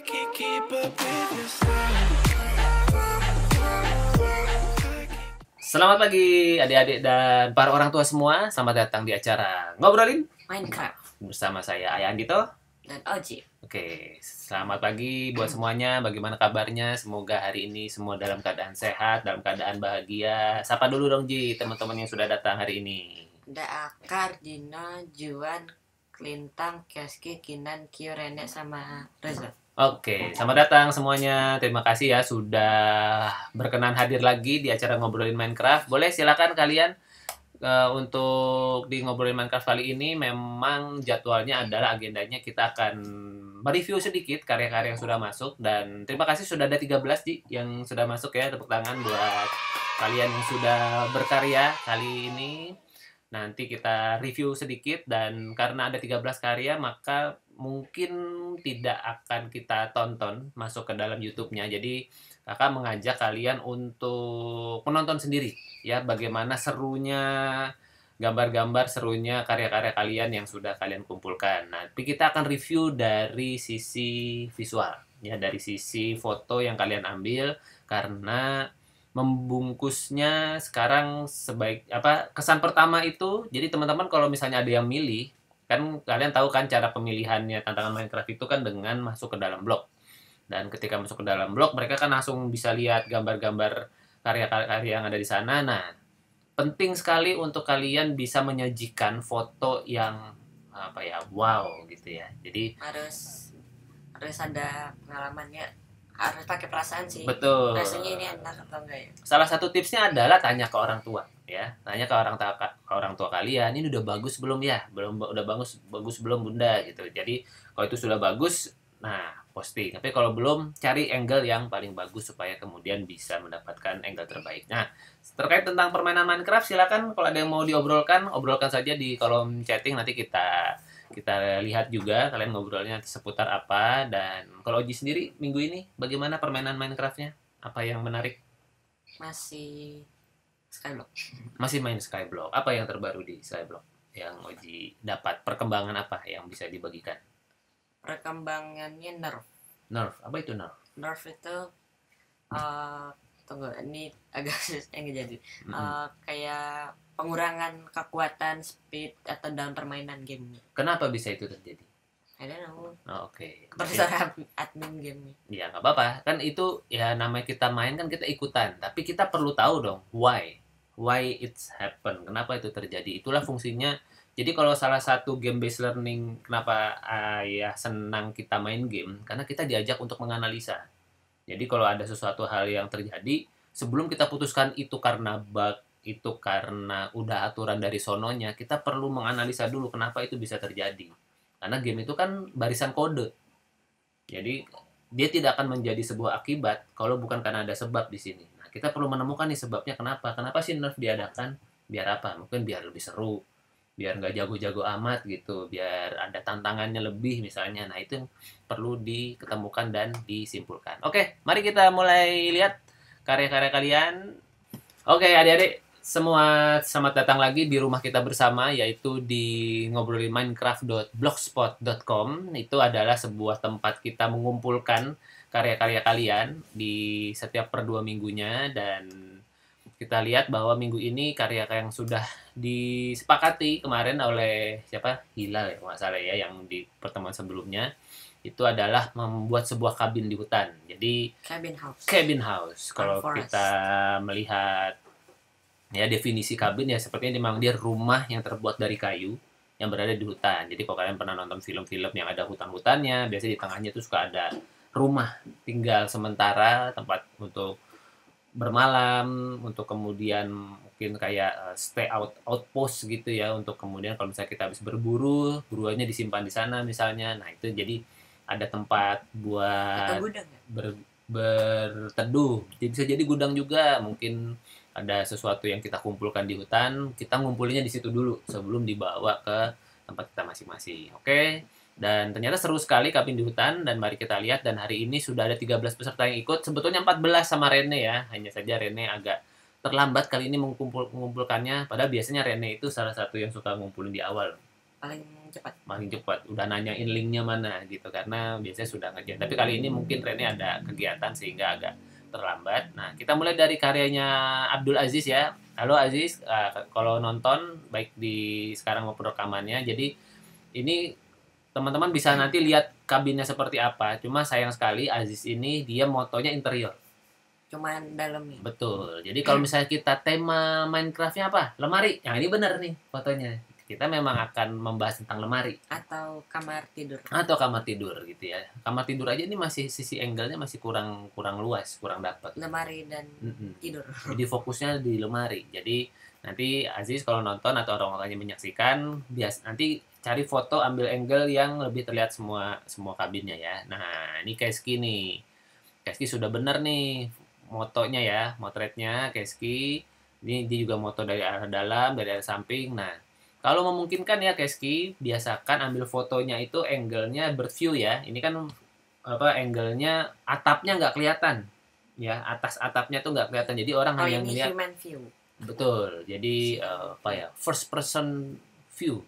can't keep up with your style. Selamat pagi adik-adik dan para orang tua semua. Selamat datang di acara Ngobrolin Minecraft bersama saya Ayah Andito. dan Oji. Oke, selamat pagi buat semuanya. Bagaimana kabarnya? Semoga hari ini semua dalam keadaan sehat, dalam keadaan bahagia. Sapa dulu dong Ji, teman-teman yang sudah datang hari ini. Ada Akar, Dino, Juan, Klintang, Kioski, Kinan, Kyo, Rene, sama Reza. Oke, selamat datang semuanya. Terima kasih ya sudah berkenan hadir lagi di acara Ngobrolin Minecraft. Boleh silakan kalian untuk di Ngobrolin Minecraft kali ini memang jadwalnya adalah agendanya kita akan mereview sedikit karya-karya yang sudah masuk, dan terima kasih sudah ada 13 Ji yang sudah masuk ya. Tepuk tangan buat kalian yang sudah berkarya kali ini. Nanti kita review sedikit, dan karena ada 13 karya maka mungkin tidak akan kita tonton masuk ke dalam YouTube-nya. Jadi kakak mengajak kalian untuk menonton sendiri ya, bagaimana serunya gambar-gambar, serunya karya-karya kalian yang sudah kalian kumpulkan. Nanti kita akan review dari sisi visual ya, dari sisi foto yang kalian ambil, karena membungkusnya sekarang sebaik apa, kesan pertama itu. Jadi teman-teman kalau misalnya ada yang milih, kan kalian tahu kan cara pemilihannya tantangan Minecraft itu kan dengan masuk ke dalam blog. Dan ketika masuk ke dalam blog, mereka kan langsung bisa lihat gambar-gambar karya-karya yang ada di sana. Nah, penting sekali untuk kalian bisa menyajikan foto yang apa ya, wow gitu ya. Jadi Harus ada pengalamannya, harus pakai perasaan sih. betul. Rasanya ini enak atau enggak ya? Salah satu tipsnya adalah tanya ke orang tua ya. Tanya ke orang tua kalian, ini udah bagus belum ya? Udah bagus belum Bunda gitu. Jadi kalau itu sudah bagus, nah posting. Tapi kalau belum, cari angle yang paling bagus supaya kemudian bisa mendapatkan angle terbaik. Nah, terkait tentang permainan Minecraft, silakan kalau ada yang mau diobrolkan, obrolkan saja di kolom chatting. Nanti kita lihat juga kalian ngobrolnya seputar apa. Dan kalau Oji sendiri minggu ini bagaimana permainan Minecraftnya? Apa yang menarik? Masih Skyblock. Masih main Skyblock. Apa yang terbaru di Skyblock yang Oji dapat? Perkembangan apa yang bisa dibagikan? Perkembangannya nerf. Nerf, apa itu nerf? Nerf itu tunggu, ini agak susah nggak jadi. Kayak pengurangan kekuatan, speed atau dalam permainan game. Kenapa bisa itu terjadi? I don't know. Oh, oke. Terserah admin game. Ya nggak apa-apa. Kan itu ya namanya kita main, kan kita ikutan. Tapi kita perlu tahu dong why it's happen. Kenapa itu terjadi? Itulah fungsinya. Jadi kalau salah satu game based learning, kenapa ya senang kita main game, karena kita diajak untuk menganalisa. Jadi kalau ada sesuatu hal yang terjadi, sebelum kita putuskan itu karena bug, itu karena udah aturan dari sononya, kita perlu menganalisa dulu kenapa itu bisa terjadi. Karena game itu kan barisan kode. Jadi dia tidak akan menjadi sebuah akibat kalau bukan karena ada sebab di sini. Nah, kita perlu menemukan nih sebabnya kenapa. Kenapa sih nerf diadakan? Biar apa? Mungkin biar lebih seru, biar nggak jago-jago amat gitu, biar ada tantangannya lebih misalnya. Nah, itu yang perlu diketemukan dan disimpulkan. Oke, mari kita mulai lihat karya-karya kalian. Oke, adik-adik semua, selamat datang lagi di rumah kita bersama, yaitu di ngobrolin minecraft.blogspot.com. Itu adalah sebuah tempat kita mengumpulkan karya-karya kalian di setiap per 2 minggunya. Dan kita lihat bahwa minggu ini karya yang sudah disepakati kemarin oleh siapa? Hilal ya, nggak salah ya, yang di pertemuan sebelumnya. Itu adalah membuat sebuah kabin di hutan. Jadi cabin house. Kalau kita melihat ya definisi kabin ya sepertinya memang dia rumah yang terbuat dari kayu yang berada di hutan. Jadi kalau kalian pernah nonton film-film yang ada hutan-hutannya, biasanya di tengahnya itu suka ada rumah tinggal sementara, tempat untuk bermalam, untuk kemudian mungkin kayak stay outpost gitu ya, untuk kemudian kalau misalnya kita habis berburu, buruannya disimpan di sana misalnya. Nah, itu jadi ada tempat buat berteduh. Jadi bisa jadi gudang juga, mungkin ada sesuatu yang kita kumpulkan di hutan, kita ngumpulinnya di situ dulu sebelum dibawa ke tempat kita masing-masing. Oke. Dan ternyata seru sekali kabin di hutan, dan mari kita lihat. Dan hari ini sudah ada 13 peserta yang ikut. Sebetulnya 14 sama Rene ya. Hanya saja Rene agak terlambat kali ini mengumpulkannya. Padahal biasanya Rene itu salah satu yang suka ngumpulin di awal. Paling cepat. paling cepat. Udah nanyain linknya mana gitu karena biasanya sudah ngerjain. Tapi kali ini mungkin Rene ada kegiatan sehingga agak terlambat. Nah, kita mulai dari karyanya Abdul Aziz ya. Halo Aziz, kalau nonton baik di sekarang maupun rekamannya. Jadi ini teman-teman bisa nanti lihat kabinnya seperti apa. Cuma sayang sekali Aziz ini dia motonya interior. Cuman dalamnya. Betul. Jadi kalau misalnya kita tema Minecraftnya apa? Lemari. Yang ini benar nih fotonya. Kita memang akan membahas tentang lemari Atau kamar tidur. atau kamar tidur gitu ya. Kamar tidur aja ini masih sisi angle-nya masih kurang luas, kurang dapat. Lemari dan Mm-mm. tidur. Jadi fokusnya di lemari. Jadi nanti Aziz kalau nonton atau orang-orangnya menyaksikan, nanti cari foto ambil angle yang lebih terlihat semua kabinnya ya. Nah, ini Keski nih. Keski sudah benar nih motonya ya, motretnya Keski. Ini dia juga moto dari arah dalam, dari arah samping. Nah, kalau memungkinkan ya Keski, biasakan ambil fotonya itu angle-nya bird view ya. Ini kan angle-nya atapnya nggak kelihatan. Ya, atas atapnya tuh nggak kelihatan. Jadi orang Oh, hanya ini melihat. human view. Betul. Jadi first person view.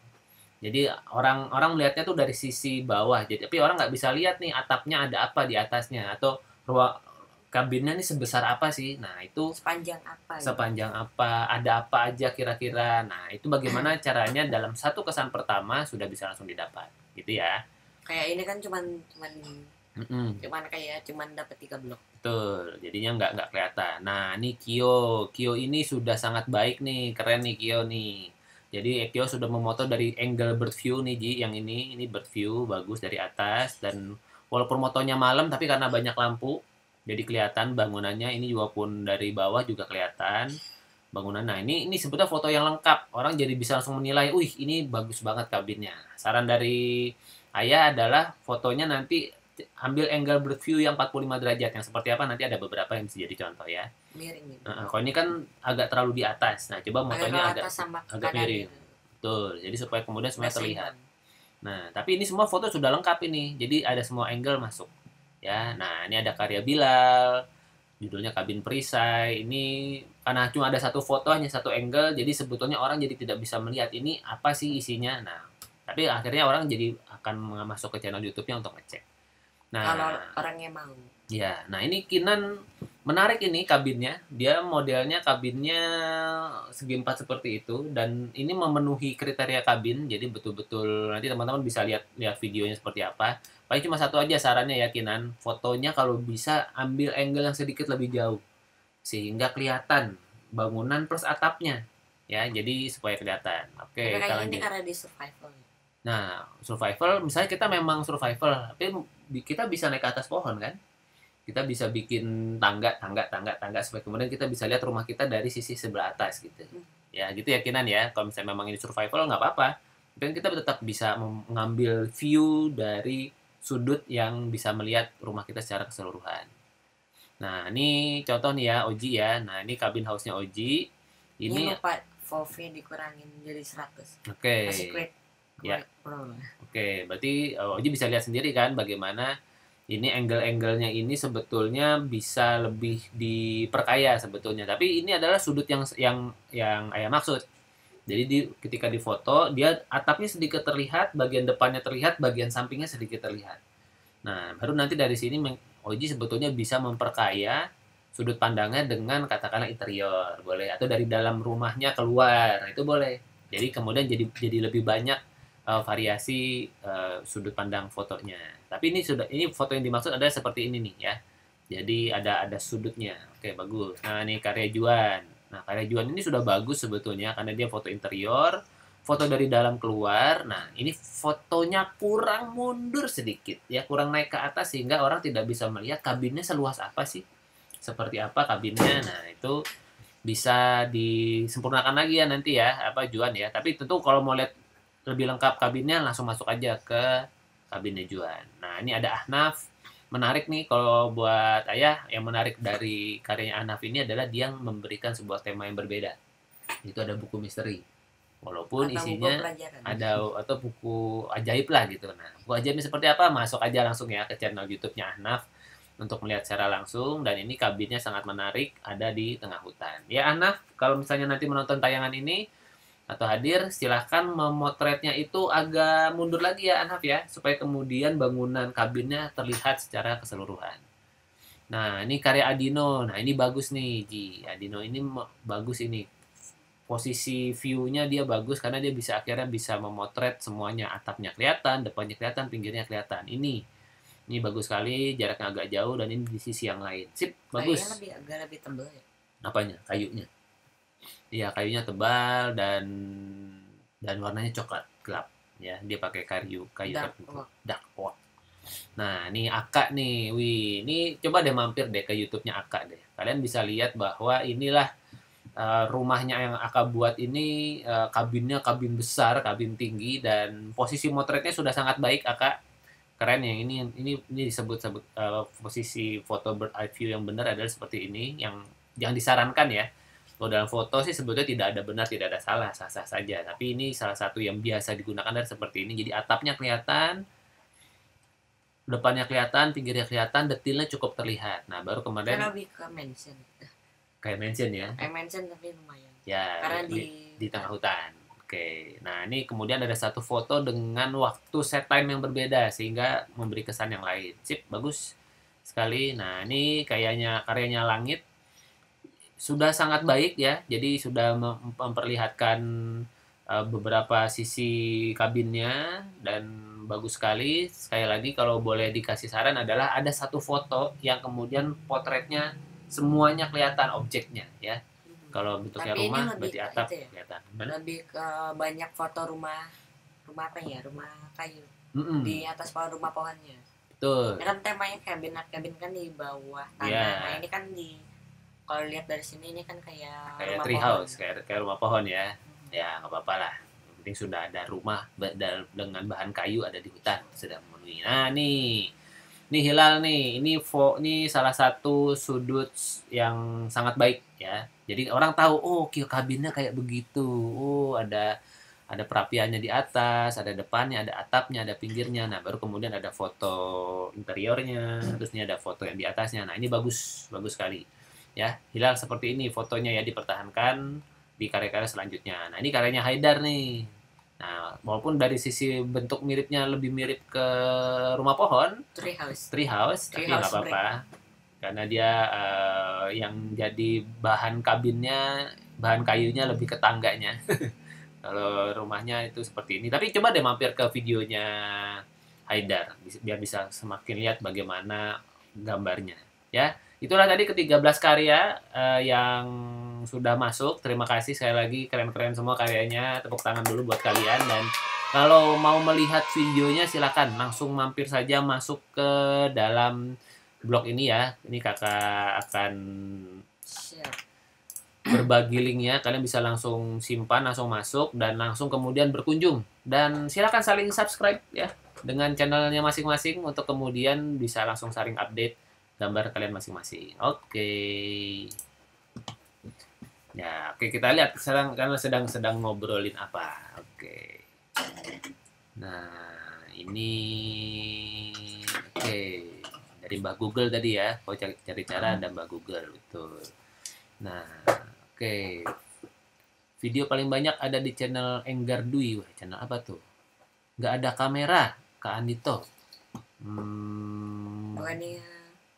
Jadi orang melihatnya tuh dari sisi bawah. Jadi tapi orang nggak bisa lihat nih atapnya ada apa di atasnya atau ruang kabinnya nih sebesar apa sih. Nah, itu Sepanjang apa? Gitu? sepanjang apa, ada apa aja kira-kira. Nah, itu bagaimana caranya dalam satu kesan pertama sudah bisa langsung didapat. Gitu ya. Kayak ini kan cuman Mm-mm. cuman dapat 3 blok. Betul, jadinya nggak kelihatan. Nah, ini Kyo ini sudah sangat baik nih, keren nih Kyo nih. Jadi Kyo sudah memoto dari angle bird view nih Ji, yang ini bird view bagus dari atas dan walaupun motonya malam tapi karena banyak lampu jadi kelihatan bangunannya. Ini juga pun dari bawah juga kelihatan bangunan. Nah, ini sebetulnya foto yang lengkap. Orang jadi bisa langsung menilai, "Wih, ini bagus banget kabinnya." Saran dari Ayah adalah fotonya nanti ambil angle bird view yang 45 derajat. Yang seperti apa nanti ada beberapa yang bisa jadi contoh ya. Miring gitu. Kalau ini kan agak terlalu di atas. Nah, coba motonya Atas sama agak kanan miring. gitu. Betul. Jadi supaya kemudian semuanya Udah terlihat. seimbang. Nah, tapi ini semua foto sudah lengkap ini. Jadi ada semua angle masuk. Ya, nah ini ada karya Bilal, judulnya Kabin Perisai. Ini karena cuma ada satu foto, hanya satu angle, jadi sebetulnya orang jadi tidak bisa melihat ini apa sih isinya. Nah, tapi akhirnya orang jadi akan masuk ke channel YouTube-nya untuk ngecek. Nah, Kalau orangnya mau. ya, nah ini Kinan menarik ini kabinnya. Dia modelnya kabinnya segi empat seperti itu dan ini memenuhi kriteria kabin. Jadi betul-betul nanti teman-teman bisa lihat videonya seperti apa. Paling cuma satu aja sarannya ya Kinan, fotonya kalau bisa ambil angle yang sedikit lebih jauh sehingga kelihatan bangunan plus atapnya. Ya, jadi supaya kelihatan. Oke, Tapi kita kayaknya ini lanjut. karena di survival. Nah, survival, misalnya kita memang survival, tapi kita bisa naik ke atas pohon kan? Kita bisa bikin tangga supaya kemudian kita bisa lihat rumah kita dari sisi sebelah atas gitu. Ya, gitu ya Kinan ya. Kalau misalnya memang ini survival nggak apa-apa. Dan kita tetap bisa mengambil view dari sudut yang bisa melihat rumah kita secara keseluruhan. Nah, ini contoh nih ya, Oji ya. Nah, ini kabin house-nya Oji. Ini Ini lupa Volve dikurangin jadi 100. oke. Masih quick. Ya. Pro. Oke, berarti Oji bisa lihat sendiri kan bagaimana ini angle-angle-nya ini sebetulnya bisa lebih diperkaya sebetulnya. Tapi ini adalah sudut yang Ayah maksud. Jadi ketika difoto, dia atapnya sedikit terlihat, bagian depannya terlihat, bagian sampingnya sedikit terlihat. Nah, baru nanti dari sini Oji sebetulnya bisa memperkaya sudut pandangnya dengan katakanlah interior, boleh, atau dari dalam rumahnya keluar, itu boleh. Jadi kemudian jadi lebih banyak variasi sudut pandang fotonya. Tapi ini foto yang dimaksud adalah seperti ini nih ya. Jadi ada sudutnya. Oke, bagus. Nah, ini karya Juan. Nah, karya Juan ini sudah bagus sebetulnya karena dia foto interior, foto dari dalam keluar. Nah, ini fotonya kurang mundur sedikit ya, kurang naik ke atas sehingga orang tidak bisa melihat kabinnya seluas apa sih. Seperti apa kabinnya. Nah, itu bisa disempurnakan lagi ya nanti ya, Juan ya. Tapi tentu kalau mau lihat lebih lengkap kabinnya langsung masuk aja ke kabinnya Juan. Nah, ini ada Ahnaf. Menarik nih kalau buat Ayah, yang menarik dari karyanya Ahnaf ini adalah dia memberikan sebuah tema yang berbeda. Itu ada buku misteri. Walaupun Atau isinya buku pelajaran. atau buku ajaib lah gitu. Nah, buku ajaibnya seperti apa? Masuk aja langsung ya ke channel YouTube-nya Ahnaf untuk melihat secara langsung. Dan ini kabinnya sangat menarik, ada di tengah hutan. Ya Ahnaf, kalau misalnya nanti menonton tayangan ini, atau hadir, silahkan memotretnya itu agak mundur lagi ya Anhaf ya, supaya kemudian bangunan kabinnya terlihat secara keseluruhan. Nah, ini karya Adino. Nah, ini bagus nih, Ji. Adino ini bagus ini. Posisi view-nya dia bagus karena dia akhirnya bisa memotret semuanya. Atapnya kelihatan, depannya kelihatan, pinggirnya kelihatan. Ini bagus sekali, jaraknya agak jauh dan ini di sisi yang lain. Sip, bagus. Kayaknya agak lebih tebal ya. Apanya? Kayunya. Iya, kayunya tebal dan warnanya coklat gelap ya. Dia pakai kayu Dark tertentu. oak. Dark oak. Nah, ini Aka nih. Wih, ini coba deh mampir deh ke YouTube-nya Aka deh. Kalian bisa lihat bahwa inilah rumahnya yang Aka buat ini, kabinnya kabin besar, kabin tinggi dan posisi motretnya sudah sangat baik Aka. Keren ya, ini disebut posisi foto bird eye view yang benar adalah seperti ini, yang disarankan ya. Kalau dalam foto sih sebetulnya tidak ada benar, tidak ada salah, sah-sah saja. Tapi ini salah satu yang biasa digunakan adalah seperti ini. Jadi atapnya kelihatan, depannya kelihatan, pinggirnya kelihatan, detailnya cukup terlihat. Nah, baru Kan kemudian lebih ke mansion. kayak mention ya. Mansion tapi lumayan. Ya, Karena di tengah hutan. Oke. Nah, ini kemudian ada satu foto dengan waktu set time yang berbeda sehingga memberi kesan yang lain. Sip, bagus sekali. Nah, ini karyanya Langit sudah sangat baik ya. Jadi sudah memperlihatkan beberapa sisi kabinnya dan bagus sekali. Sekali lagi kalau boleh dikasih saran adalah ada satu foto yang kemudian potretnya semuanya kelihatan objeknya ya. Kalau bentuknya Tapi ini rumah lebih berarti ke atap itu ya? kelihatan. Gimana? Lebih ke banyak foto rumah apa ya? Rumah kayu Mm-mm, di atas pohon rumah pohonnya. betul. Ini kan temanya cabin kan di bawah tanah. Iya. Nah, ini kan kalau lihat dari sini ini kan kayak Kayak rumah tree pohon. house, kayak rumah pohon ya. Ya nggak apa-apa lah. Yang penting sudah ada rumah dengan bahan kayu ada di hutan sudah memenuhi. Nah nih hilal nih. Ini salah satu sudut yang sangat baik ya. Jadi orang tahu oh kabinnya kayak begitu. Oh ada perapiannya di atas, ada depannya, ada atapnya, ada pinggirnya. Nah, baru kemudian ada foto interiornya, terus ini ada foto yang di atasnya. Nah, ini bagus sekali. Ya, hilal seperti ini fotonya ya dipertahankan di karya-karya selanjutnya. Nah, ini karyanya Haidar nih. Nah, walaupun dari sisi bentuk miripnya lebih mirip ke rumah pohon, Tree house. tapi nggak apa-apa. Karena dia yang jadi bahan kabinnya, bahan kayunya lebih ke tangganya. Kalau rumahnya itu seperti ini. Tapi coba deh mampir ke videonya Haidar biar bisa semakin lihat bagaimana gambarnya. Ya, itulah tadi ke-13 karya yang sudah masuk. Terima kasih sekali lagi, keren-keren semua karyanya. Tepuk tangan dulu buat kalian. Dan kalau mau melihat videonya silakan langsung mampir saja masuk ke dalam blog ini ya. Ini kakak akan Siap. berbagi linknya, kalian bisa langsung simpan, langsung masuk dan langsung kemudian berkunjung dan silakan saling subscribe ya dengan channelnya masing-masing untuk kemudian bisa langsung saling update gambar kalian masing-masing. Oke. Ya, oke kita lihat karena sedang ngobrolin apa. Oke. Nah, ini oke. Dari Mbak Google tadi ya. Kalau cari cara ada Mbak Google, betul. Nah, oke. Video paling banyak ada di channel Enggar Dwi. Wah, channel apa tuh? Nggak ada kamera, Kak Andito. Bukannya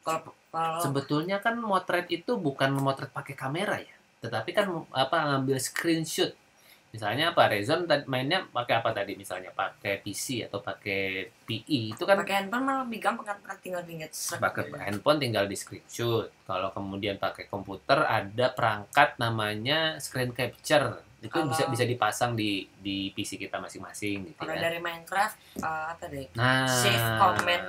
kalau Sebetulnya kan motret itu bukan motret pakai kamera ya, tetapi kan ngambil screenshot. Misalnya Rezon mainnya pakai apa tadi? Misalnya pakai PC atau pakai PI itu kan pakai handphone malah lebih gampang kan tinggal pakai handphone tinggal di screenshot. Kalau kemudian pakai komputer ada perangkat namanya screen capture. Itu bisa dipasang di PC kita masing-masing gitu kalau ya. dari Minecraft apa deh? Nah, Shift Command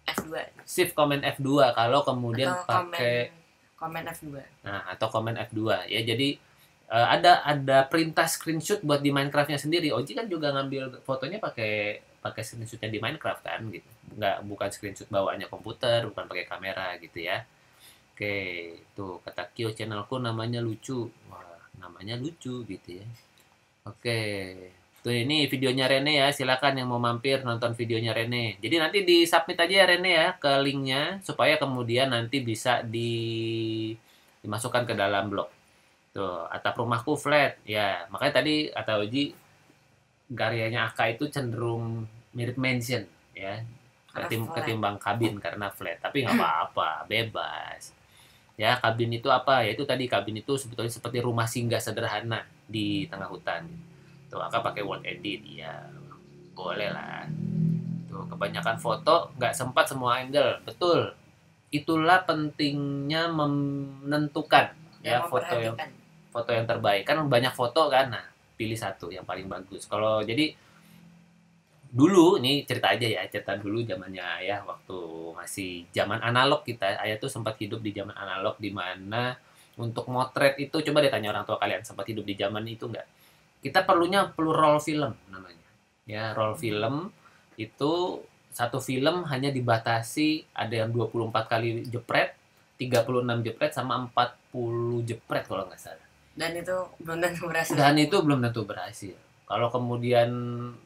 F2. Shift Command F2 kalau kemudian Atau pakai Command F2. Nah, atau Command F2 ya. Jadi ada perintah screenshot buat di Minecraft-nya sendiri. Oji kan juga ngambil fotonya pakai screenshotnya di Minecraft kan gitu. Bukan screenshot bawaannya komputer, bukan pakai kamera gitu ya. Oke, tuh kata Kyo channelku namanya lucu. Wah, namanya lucu gitu ya. Oke. Tuh ini videonya Rene ya. Silakan yang mau mampir nonton videonya Rene. Jadi nanti di-submit aja ya Rene ya ke linknya supaya kemudian nanti bisa dimasukkan ke dalam blog. Tuh, atap rumahku flat. Ya, makanya tadi kata Oji karyanya Aka itu cenderung mirip mansion ya. Karena flat. Ketimbang kabin karena flat. Tapi nggak apa-apa, bebas. Ya, kabin itu apa? Ya itu tadi kabin itu sebetulnya seperti rumah singgah sederhana di tengah hutan. Tuh, Aka pakai wall edit ya. Boleh lah. Tuh, kebanyakan foto nggak sempat semua angle. Betul. Itulah pentingnya menentukan ya Memperhatikan. foto yang terbaik. Kan banyak foto kan. Nah, pilih satu yang paling bagus. Kalau jadi dulu ini cerita aja ya, cerita dulu zamannya ayah waktu masih zaman analog kita. Ayah tuh sempat hidup di zaman analog di mana untuk motret itu coba deh tanya orang tua kalian sempat hidup di zaman itu nggak? Kita perlu roll film namanya. Ya, roll film itu satu film hanya dibatasi ada yang 24 kali jepret, 36 jepret sama 40 jepret kalau nggak salah. Dan itu belum tentu berhasil. Dan itu belum tentu berhasil. Kalau kemudian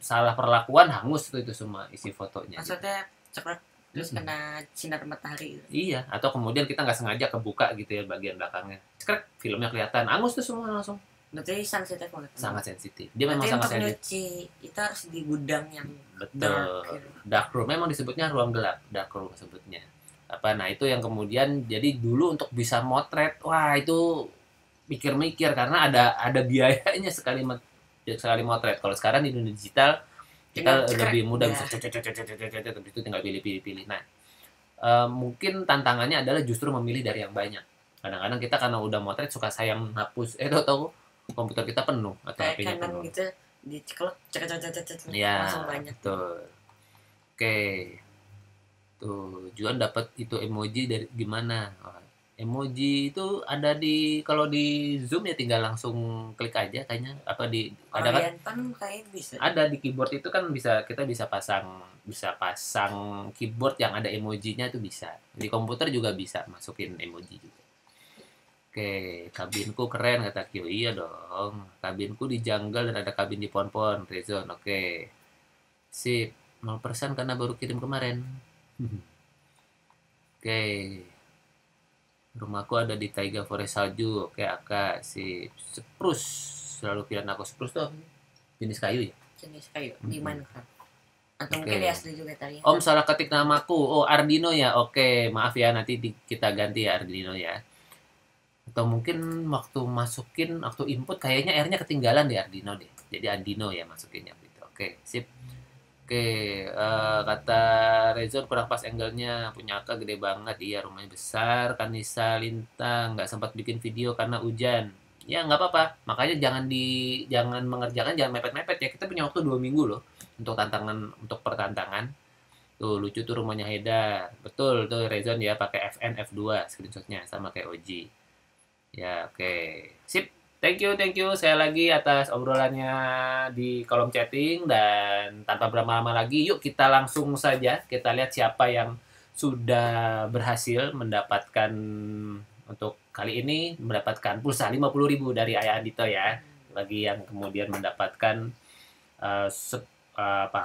salah perlakuan hangus itu semua isi fotonya. Maksudnya cekrek terus kena sinar matahari gitu. Iya, atau kemudian kita nggak sengaja kebuka gitu ya bagian belakangnya. Skrek, filmnya kelihatan hangus tuh semua langsung. Berarti sensitif banget. Sangat sensitif. Dia memang Berarti sangat untuk sensitif. nyuci itu harus di gudang yang Betul. dark gitu. Dark room memang disebutnya ruang gelap, dark room sebutnya. Nah itu yang kemudian jadi dulu untuk bisa motret, wah itu mikir-mikir karena ada biayanya sekali motret. Kalau sekarang di dunia digital kita Tinggal lebih cekrek, mudah ya. bisa habis itu tinggal pilih. Nah, mungkin tantangannya adalah justru memilih dari yang banyak. Kadang-kadang kita karena udah motret suka sayang hapus, tahu komputer kita penuh atau Kayak HP-nya kanan penuh. gitu diceklek cek Ya, langsung banyak. betul. Oke. Tuh, Juan dapat itu emoji dari gimana? Oh, emoji itu ada kalau di Zoom ya tinggal langsung klik aja kayaknya ada Kalau kan di handphone kayak bisa. ada di keyboard itu kan kita bisa pasang keyboard yang ada emojinya itu bisa. Di komputer juga bisa masukin emoji juga. Oke, kabinku keren kata Kyo. Iya dong. Kabinku di jungle dan ada kabin di pohon-pohon. Rezon. Oke. Sip. 0% karena baru kirim kemarin. Oke. Rumahku ada di Taiga Forest Salju. Oke, Aka. Sip. Spruce. Selalu pilihan aku spruce tuh jenis kayu ya? Jenis kayu di Minecraft. Atau Oke. mungkin di asli juga tadi. Om salah ketik namaku. Oh, Ardino ya. Oke, maaf ya nanti kita ganti ya Ardino ya. Atau mungkin waktu input kayaknya R-nya ketinggalan di Ardino deh. Jadi Ardino ya masukinnya gitu. Oke, sip. Oke, kata Rezon kurang pas angle-nya. Punya Aka gede banget. Iya, rumahnya besar. Kanisa Lintang nggak sempat bikin video karena hujan. Ya nggak apa-apa. Makanya jangan mengerjakan, jangan mepet-mepet ya. Kita punya waktu 2 minggu loh untuk pertantangan. Tuh lucu tuh rumahnya Heda. Betul tuh Rezon ya pakai FN F2 screenshotnya sama kayak Oji. Ya, oke. Sip. Thank you sekali lagi atas obrolannya di kolom chatting dan tanpa berlama-lama lagi, yuk kita langsung saja kita lihat siapa yang sudah berhasil mendapatkan untuk kali ini mendapatkan pulsa 50.000 dari Ayah Andito ya. Bagi yang kemudian mendapatkan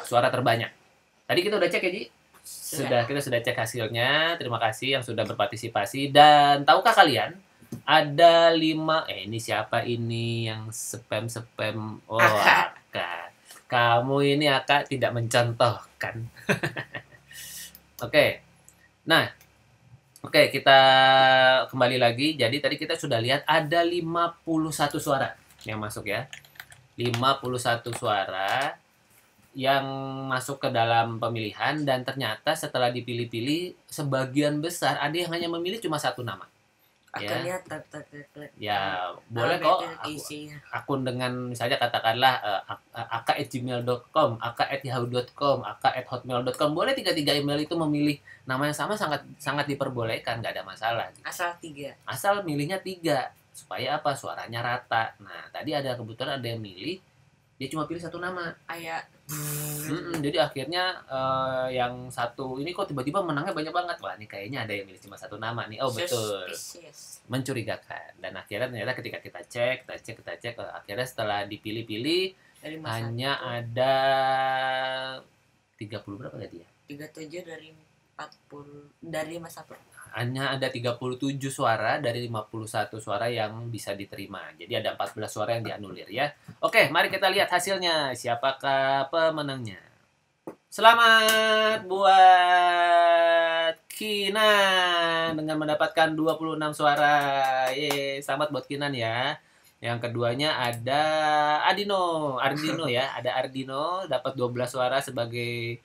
suara terbanyak. Tadi kita udah cek ya, Ji? Kita sudah cek hasilnya. Terima kasih yang sudah berpartisipasi dan tahukah kalian ada 5 ini siapa ini yang spam oh Aka kamu ini Aka tidak mencontohkan. Oke, kita kembali lagi. Jadi tadi kita sudah lihat ada 51 suara yang masuk ya, 51 suara yang masuk ke dalam pemilihan dan ternyata setelah dipilih-pilih sebagian besar ada yang hanya memilih cuma satu nama. Akan Ya. lihat Ya, boleh kok isinya. akun dengan misalnya katakanlah aka@gmail.com, aka@yahoo.com, aka@hotmail.com. Boleh 3 email itu memilih nama yang sama, sangat diperbolehkan, nggak ada masalah. Asal 3. Asal milihnya 3 supaya apa? Suaranya rata. Nah, tadi kebetulan ada yang milih dia cuma pilih satu nama. Kayak Jadi akhirnya yang satu ini kok tiba-tiba menangnya banyak banget. Wah, ini kayaknya ada yang milih cuma satu nama nih. Oh, betul. suspicious. Mencurigakan. Dan akhirnya ternyata ketika kita cek, akhirnya setelah dipilih-pilih Dari masa hanya ada 30 berapa tadi ya? 37 dari 40 dari masa hanya ada 37 suara dari 51 suara yang bisa diterima. Jadi ada 14 suara yang dianulir ya. Oke, mari kita lihat hasilnya. Siapakah pemenangnya? Selamat buat Kinan dengan mendapatkan 26 suara. Yeay, selamat buat Kinan ya. Yang keduanya ada Ardino ya. Ada Ardino dapat 12 suara sebagai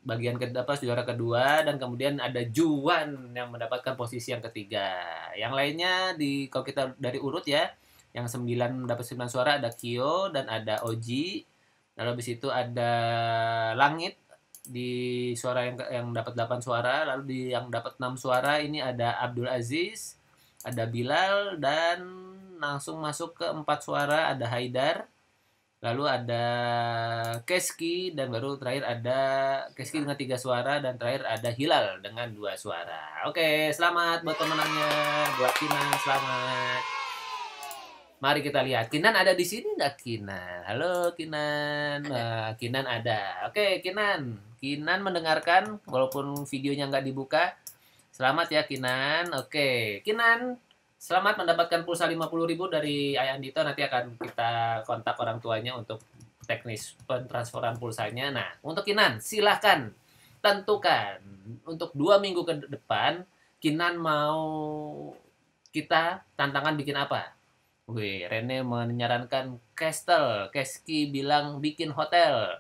bagian juara kedua, dan kemudian ada Juan yang mendapatkan posisi yang ketiga. Yang lainnya kalau kita dari urut ya, yang 9 dapat 9 suara ada Kyo dan ada Oji. Lalu habis itu ada Langit di suara yang dapat 8 suara, lalu yang dapat 6 suara ini ada Abdul Aziz, ada Bilal, dan langsung masuk ke 4 suara ada Haidar. Lalu ada Keski, dan baru terakhir ada Keski dengan 3 suara, dan terakhir ada Hilal dengan 2 suara. Oke, selamat buat pemenangnya, buat Kinan, selamat. Mari kita lihat, Kinan ada di sini nggak Kinan? Halo Kinan, nah, Kinan ada. Oke Kinan mendengarkan walaupun videonya nggak dibuka. Selamat ya Kinan. Oke, Kinan, selamat mendapatkan pulsa 50.000 dari Ayah Andito. Nanti akan kita kontak orang tuanya untuk teknis pentransferan pulsanya. Nah, untuk Kinan, silahkan tentukan untuk 2 minggu ke depan Kinan mau kita tantangan bikin apa? Wih, Rene menyarankan Castle, Keski bilang bikin hotel,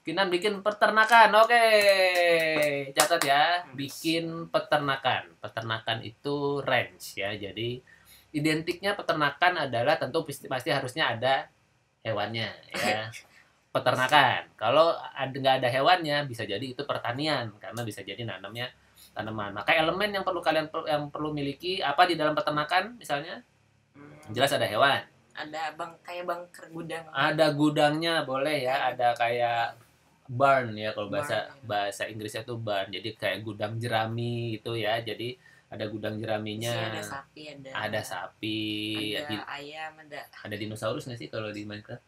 Kinan bikin peternakan. Oke, catat ya, bikin peternakan. Peternakan itu range ya, jadi identiknya peternakan adalah tentu pasti harusnya ada hewannya ya. Peternakan. Kalau nggak ada hewannya, bisa jadi itu pertanian karena bisa jadi nanamnya tanaman. Maka elemen yang perlu miliki apa di dalam peternakan misalnya? Jelas ada hewan. Ada kayak bunker gudang. Ada gudangnya boleh ya, ada kayak barn ya kalau bahasa Inggrisnya tuh barn. Jadi kayak gudang jerami gitu ya. Jadi ada gudang jeraminya. Ada sapi, ada sapi, ada ayam, ada dinosaurus nggak sih kalau di Minecraft?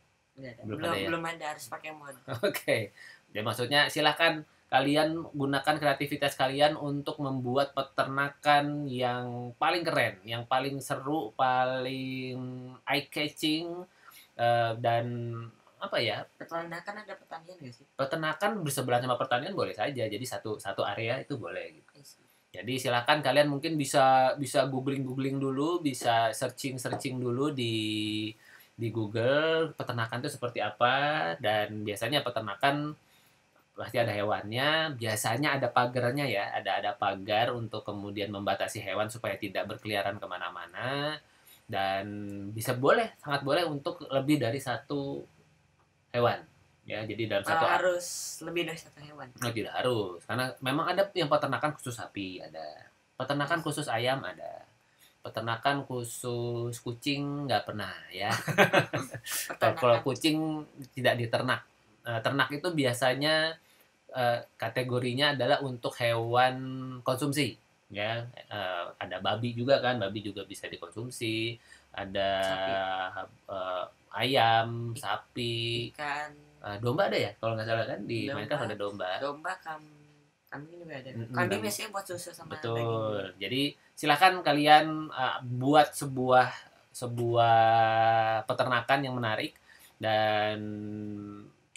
Belum ada, harus pakai mod. Oke. Ya maksudnya silahkan kalian gunakan kreativitas kalian untuk membuat peternakan yang paling keren, yang paling seru, paling eye catching, dan apa ya? Peternakan ada pertanian nggak sih? Peternakan bersebelahan sama pertanian boleh saja. Jadi satu area itu boleh gitu. Jadi silakan kalian mungkin bisa googling dulu, bisa searching dulu di Google peternakan itu seperti apa, dan biasanya peternakan pasti ada hewannya, biasanya ada pagarnya ya, ada pagar untuk kemudian membatasi hewan supaya tidak berkeliaran kemana-mana, dan sangat boleh untuk lebih dari 1 hewan ya. Jadi dalam satu harus lebih dari 1 hewan. No, tidak harus, karena memang ada yang peternakan khusus sapi, ada peternakan khusus ayam, ada peternakan khusus kucing nggak pernah ya. Kalau kucing tidak diternak. Ternak itu biasanya kategorinya adalah untuk hewan konsumsi ya. Ada babi juga kan, babi juga bisa dikonsumsi, ada ayam, sapi, ikan, domba ada ya kalau nggak salah kan, di Minecraft ada domba, kambing juga ada. Kambing biasanya buat susu sama betul daging. Jadi silakan kalian buat sebuah peternakan yang menarik, dan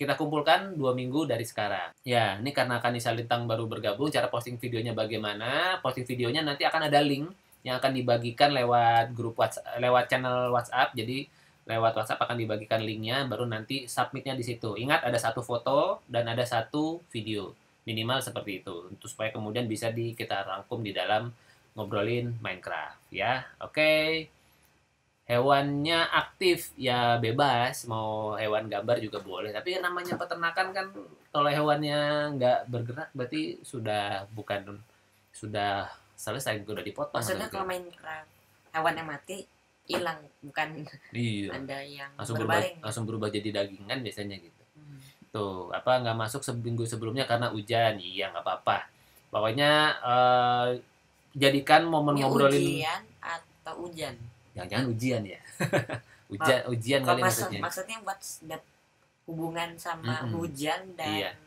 kita kumpulkan 2 minggu dari sekarang. Ya, ini karena Kanisa Lintang baru bergabung, cara posting videonya bagaimana? Posting videonya nanti akan ada link yang akan dibagikan lewat grup WhatsApp, lewat channel WhatsApp. Jadi lewat WhatsApp akan dibagikan linknya, baru nanti submitnya di situ. Ingat, ada 1 foto dan ada 1 video, minimal seperti itu, untuk supaya kemudian bisa kita rangkum di dalam ngobrolin Minecraft ya. Oke. Hewannya aktif ya bebas, mau hewan gambar juga boleh, tapi namanya peternakan kan, kalau hewannya nggak bergerak berarti sudah selesai, sudah dipotong. Maksudnya kalau Minecraft hewannya mati hilang, bukan iya, ada yang langsung berubah jadi dagingan biasanya gitu. Tuh, nggak masuk seminggu sebelumnya karena hujan, iya nggak apa-apa. Pokoknya jadikan momen ngobrolin. Ujian atau hujan? Jangan ujian ya. ujian kali maksudnya. Maksudnya buat hubungan sama hujan dan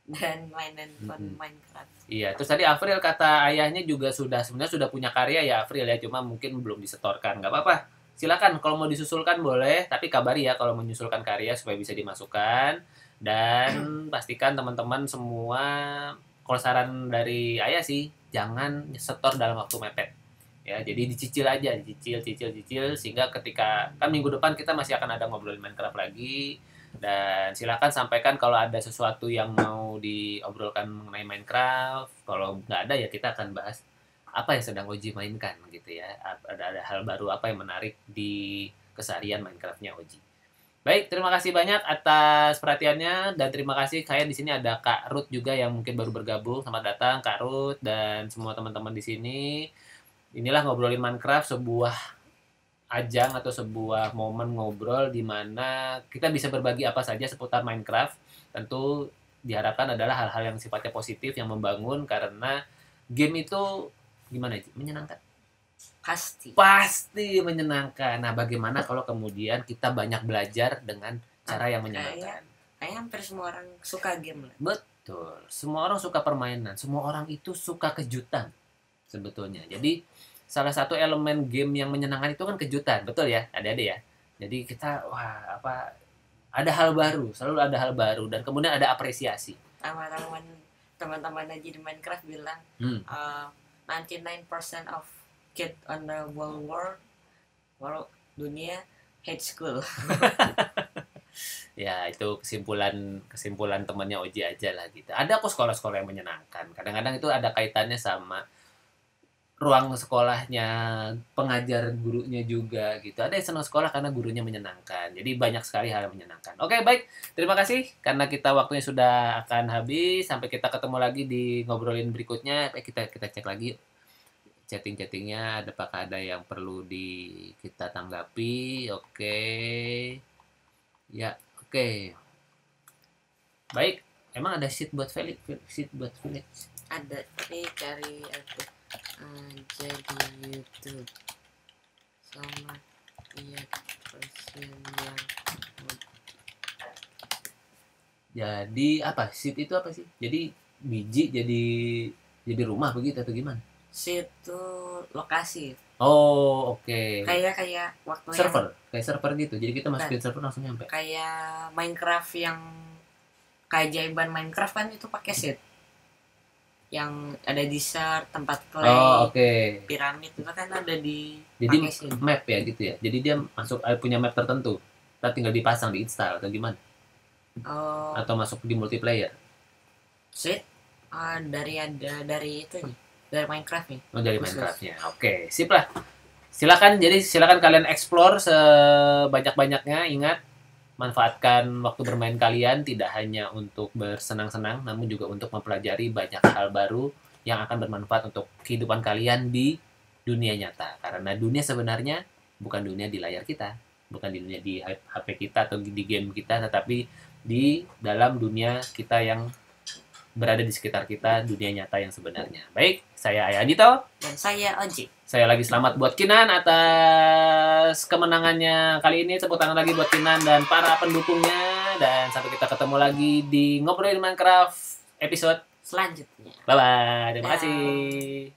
dan mainan Mm-mm. Minecraft. Iya, terus tadi Afril kata ayahnya juga sebenarnya sudah punya karya ya Afril ya, cuma mungkin belum disetorkan. Nggak apa-apa. Silakan kalau mau disusulkan boleh, tapi kabari ya kalau menyusulkan karya supaya bisa dimasukkan. Dan pastikan teman-teman semua, kalau saran dari ayah sih, jangan setor dalam waktu mepet. Ya, jadi dicicil aja, dicicil sehingga ketika kan minggu depan kita masih akan ada ngobrolin Minecraft lagi. Dan silakan sampaikan kalau ada sesuatu yang mau diobrolkan mengenai Minecraft. Kalau nggak ada ya kita akan bahas apa yang sedang Oji mainkan gitu ya. Ada hal baru apa yang menarik di keseharian Minecraftnya Oji. Baik, terima kasih banyak atas perhatiannya dan terima kasih kayak di sini ada Kak Ruth juga yang mungkin baru bergabung. Selamat datang Kak Ruth dan semua teman-teman di sini. Inilah ngobrolin Minecraft, sebuah ajang atau sebuah momen ngobrol di mana kita bisa berbagi apa saja seputar Minecraft. Tentu diharapkan adalah hal-hal yang sifatnya positif yang membangun karena game itu gimana sih? Menyenangkan. Pasti. Pasti menyenangkan. Nah, bagaimana kalau kemudian kita banyak belajar dengan cara yang menyenangkan? Kayak hampir semua orang suka game lah. Betul. Semua orang suka permainan. Semua orang itu suka kejutan sebetulnya. Jadi salah satu elemen game yang menyenangkan itu kan kejutan, betul ya, adik-adik ya. Jadi kita ada hal baru, selalu ada hal baru dan kemudian ada apresiasi. Teman-teman aja di Minecraft bilang 99% of kid on the world dunia hate school. Ya, itu kesimpulan temannya Oji aja lah gitu. Ada kok sekolah-sekolah yang menyenangkan. Kadang-kadang itu ada kaitannya sama ruang sekolahnya, pengajar gurunya juga gitu. Ada yang senang sekolah karena gurunya menyenangkan. Jadi banyak sekali hal yang menyenangkan. Oke, baik. Terima kasih karena kita waktunya sudah akan habis. Sampai kita ketemu lagi di ngobrolin berikutnya. Kita cek lagi chatting-chattingnya. Apakah ada yang perlu kita tanggapi? Oke. Ya, oke. Baik. Emang ada sheet buat Felix? Ada, tapi cari aku aja di YouTube sama lihat versionnya. Jadi apa? Sheet itu apa sih? Jadi biji jadi rumah begitu atau gimana? Situ lokasi. Oh, oke. Kayak waktu Server, kayak server gitu. Jadi kita masukin server langsung nyampe. Kayak Minecraft yang keajaiban Minecraft kan itu pakai seed. Yang ada desert, tempat clay, piramid itu kan ada di jadi map ya gitu ya. Jadi dia punya map tertentu. Kita tinggal dipasang, diinstal atau gimana? Atau masuk di multiplayer. Seed dari itu nih, dari Minecraft nih. Oh, dari Minecraftnya. Oke, sip lah. Silakan kalian explore sebanyak-banyaknya. Ingat, manfaatkan waktu bermain kalian tidak hanya untuk bersenang-senang, namun juga untuk mempelajari banyak hal baru yang akan bermanfaat untuk kehidupan kalian di dunia nyata. Karena dunia sebenarnya bukan dunia di layar kita, bukan di dunia di HP kita atau di game kita, tetapi di dalam dunia kita yang berada di sekitar kita, dunia nyata yang sebenarnya. Baik, saya Ayah Adito. Dan saya Oji. Saya lagi selamat buat Kinan atas kemenangannya kali ini. Tepuk tangan lagi buat Kinan dan para pendukungnya. Dan sampai kita ketemu lagi di Ngobrolin Minecraft episode selanjutnya. Bye-bye. Terima kasih.